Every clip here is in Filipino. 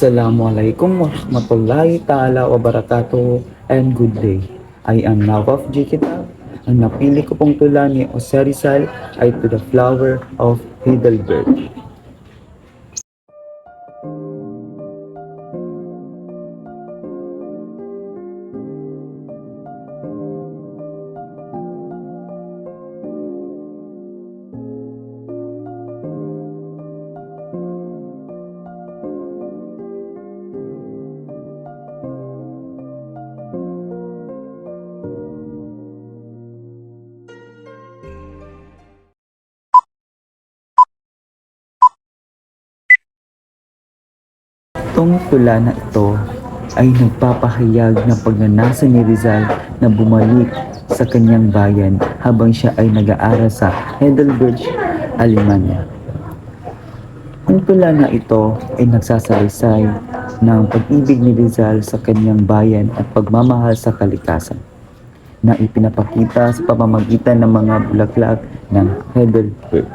Assalamualaikum warahmatullahi ta'ala wabarakatuh and good day. I am Nawaf J. Kitab. Ang napili ko pong tula ni Jose Rizal ay To the Flower of Heidelberg. Itong tula na ito ay nagpapahayag ng pagnanasa ni Rizal na bumalik sa kanyang bayan habang siya ay nag-aaral sa Heidelberg, Alemanya. Ang tula na ito ay nagsasalaysay ng pag-ibig ni Rizal sa kanyang bayan at pagmamahal sa kalikasan na ipinapakita sa pamamagitan ng mga bulaklak ng Heidelberg.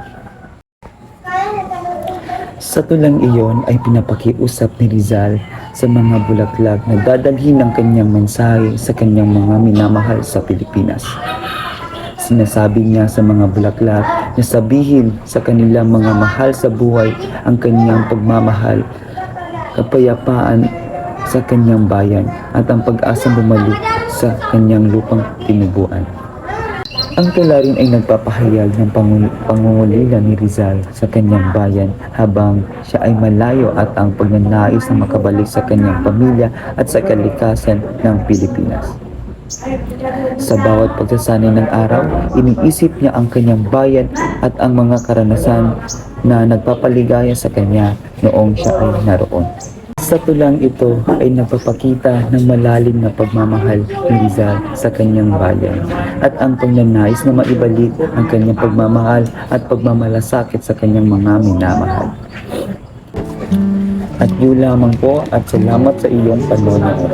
Sa tulang iyon ay pinapakiusap ni Rizal sa mga bulaklak na dadalhin ng kanyang mensahe sa kanyang mga minamahal sa Pilipinas. Sinasabi niya sa mga bulaklak na sabihin sa kanilang mga mahal sa buhay ang kanyang pagmamahal, kapayapaan sa kanyang bayan at ang pag-asang bumalik sa kanyang lupang tinubuan. Ang tula rin ay nagpapahayag ng pangungulila ni Rizal sa kanyang bayan habang siya ay malayo at ang pagnanais na makabalik sa kanyang pamilya at sa kalikasan ng Pilipinas. Sa bawat pagsasanay ng araw, iniisip niya ang kanyang bayan at ang mga karanasan na nagpapaligaya sa kanya noong siya ay naroon. Sa tulang ito ay nagpapakita ng malalim na pagmamahal ni Rizal sa kanyang bayan at ang pagnanais na maibalik ang kanyang pagmamahal at pagmamalasakit sa kanyang mga minamahal. At yun lamang po at salamat sa iyong panonood.